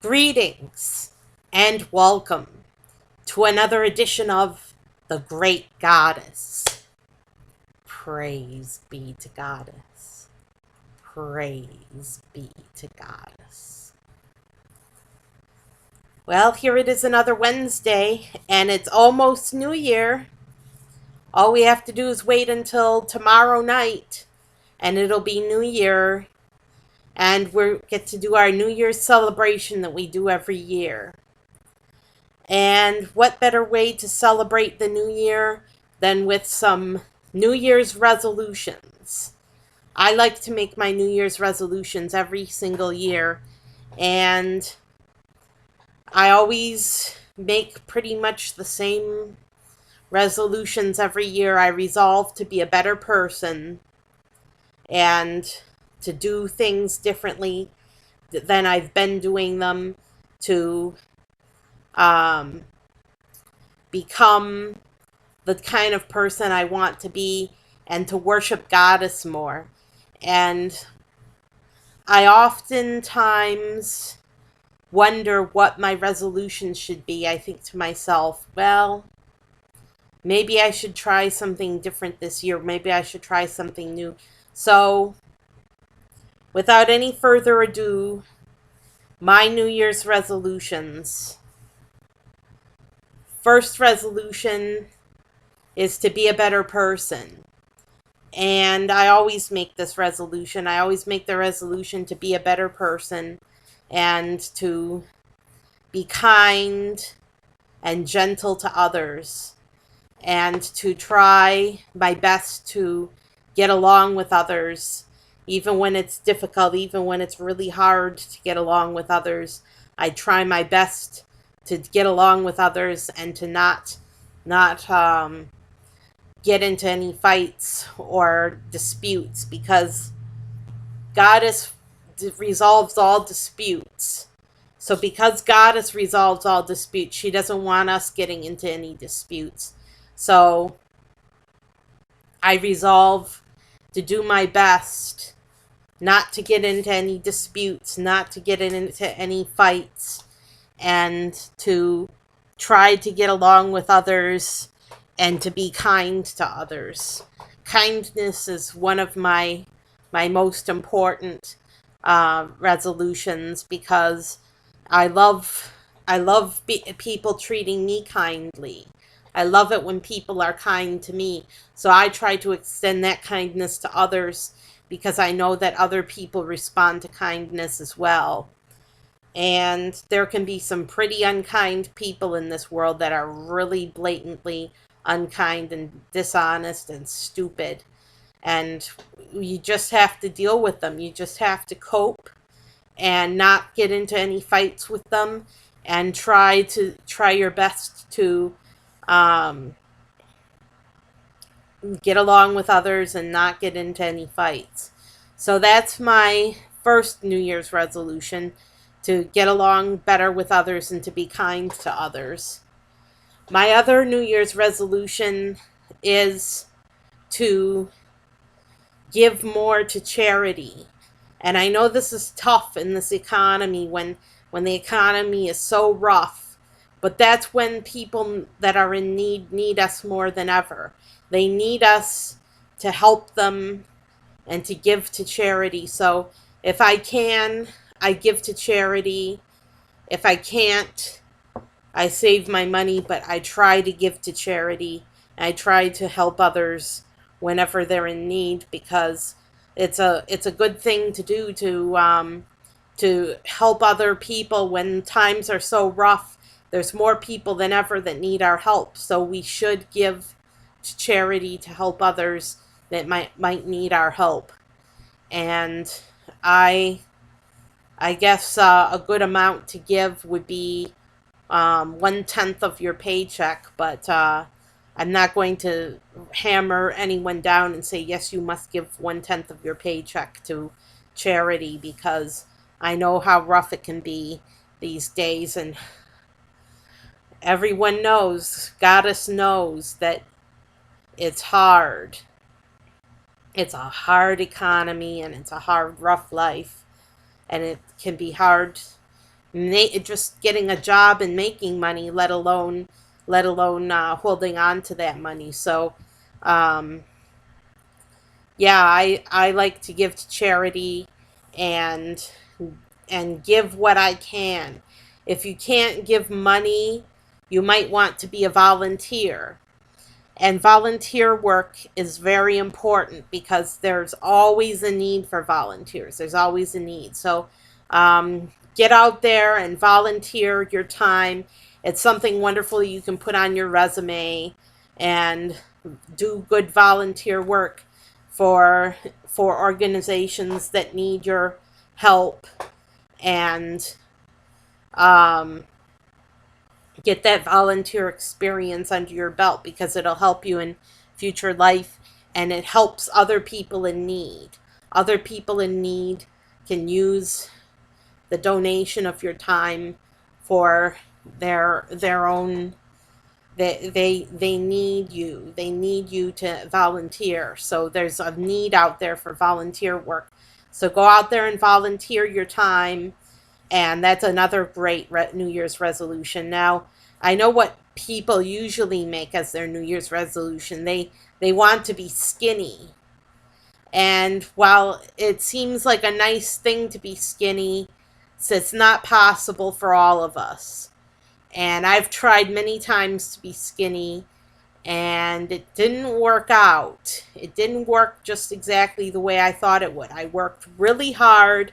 Greetings and welcome to another edition of The Great Goddess. Praise be to Goddess. Praise be to Goddess. Well, here it is another Wednesday, and it's almost New Year. All we have to do is wait until tomorrow night, and it'll be New Year, and we get to do our New Year's celebration that we do every year. And what better way to celebrate the new year than with some New Year's resolutions? I like to make my New Year's resolutions every single year, and I always make pretty much the same resolutions every year. I resolve to be a better person and to do things differently than I've been doing them, to become the kind of person I want to be, and to worship Goddess more. And I oftentimes wonder what my resolution should be. I think to myself, well, maybe I should try something different this year. Maybe I should try something new. So, without any further ado, my New Year's resolutions. First resolution is to be a better person. And I always make this resolution. I always make the resolution to be a better person and to be kind and gentle to others and to try my best to get along with others, even when it's difficult, even when it's really hard to get along with others. I try my best to get along with others and to not get into any fights or disputes, because Goddess resolves all disputes. So because Goddess resolves all disputes, she doesn't want us getting into any disputes. So I resolve to do my best not to get into any disputes, not to get into any fights, and to try to get along with others and to be kind to others. Kindness is one of my most important resolutions, because I love people treating me kindly. I love it when people are kind to me. So I try to extend that kindness to others, because I know that other people respond to kindness as well. And there can be some pretty unkind people in this world that are really blatantly unkind and dishonest and stupid. And you just have to deal with them. You just have to cope and not get into any fights with them, and try your best to get along with others and not get into any fights. So that's my first New Year's resolution, to get along better with others and to be kind to others. My other New Year's resolution is to give more to charity. And I know this is tough in this economy, when the economy is so rough, but that's when people that are in need us more than ever. They need us to help them and to give to charity. So if I can, I give to charity. If I can't, I save my money, but I try to give to charity. I try to help others whenever they're in need, because it's a good thing to do, to help other people when times are so rough. There's more people than ever that need our help, so we should give to charity to help others that might need our help. And I I guess a good amount to give would be 1/10 of your paycheck, but I'm not going to hammer anyone down and say, yes, you must give 1/10 of your paycheck to charity, because I know how rough it can be these days, and everyone knows, Goddess knows, that it's hard. It's a hard economy, and it's a hard, rough life, and it can be hard just getting a job and making money, let alone holding on to that money. So, um, yeah, I like to give to charity and give what I can. If you can't give money, you might want to be a volunteer. And volunteer work is very important because there's always a need for volunteers. There's always a need. So get out there and volunteer your time. It's something wonderful you can put on your resume and do good volunteer work for organizations that need your help, and um, get that volunteer experience under your belt, because it'll help you in future life, and it helps other people in need. Other people in need can use the donation of your time for their own. They need you. They need you to volunteer. So there's a need out there for volunteer work. So go out there and volunteer your time, and that's another great New Year's resolution. Now, I know what people usually make as their New Year's resolution. They want to be skinny. And while it seems like a nice thing to be skinny, it's not possible for all of us. And I've tried many times to be skinny, and it didn't work out. It didn't work just exactly the way I thought it would. I worked really hard.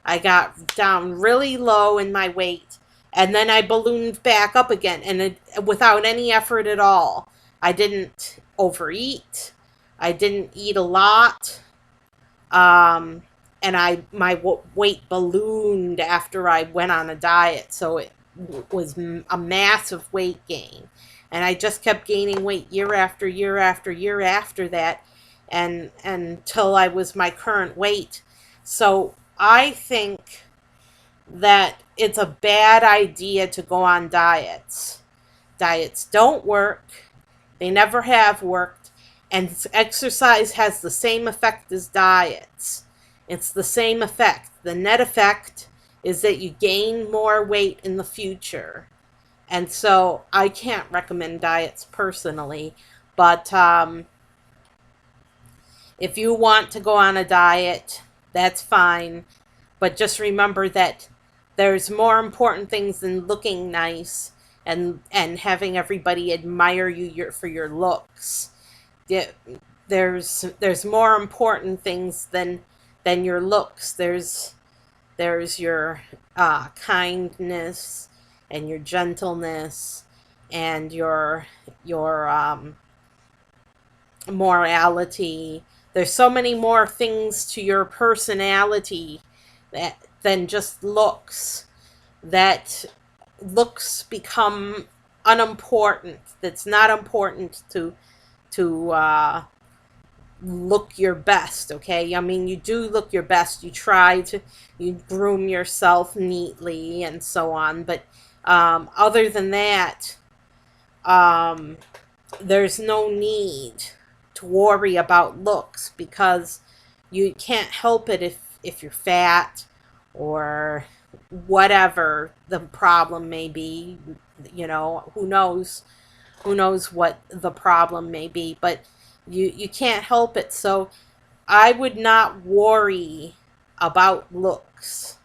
I got down really low in my weight, and then I ballooned back up again, and without any effort at all. I didn't overeat. I didn't eat a lot. Um, and my weight ballooned after I went on a diet, so it was a massive weight gain, and I just kept gaining weight year after year after year after that, and until I was my current weight. So I think that it's a bad idea to go on diets. Diets don't work. They never have worked. And exercise has the same effect as diets. It's the same effect. The net effect is that you gain more weight in the future. And so I can't recommend diets personally. But if you want to go on a diet, that's fine. But just remember that there's more important things than looking nice and having everybody admire you for your looks. There's more important things than your looks. There's your kindness and your gentleness and your morality. There's so many more things to your personality than just looks. That looks become unimportant. That's not important to look your best. Okay, I mean, you do look your best. You groom yourself neatly and so on. But other than that, um, there's no need to worry about looks, because you can't help it if you're fat or whatever the problem may be. Who knows what the problem may be, but you can't help it. So I would not worry about looks.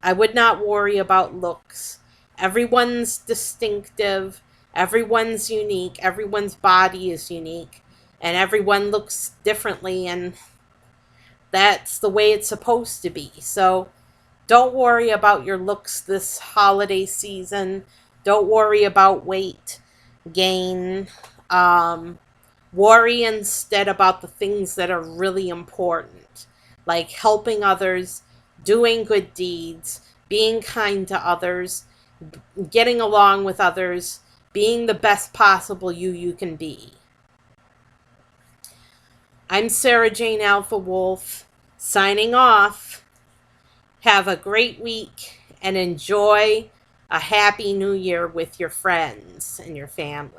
I would not worry about looks. Everyone's distinctive, everyone's unique, everyone's body is unique, and everyone looks differently, and that's the way it's supposed to be. So don't worry about your looks this holiday season. Don't worry about weight gain. Worry instead about the things that are really important, like helping others, doing good deeds, being kind to others, getting along with others, being the best possible you can be. I'm Sarah Jane Alpha Wolf, signing off. Have a great week and enjoy a happy new year with your friends and your family.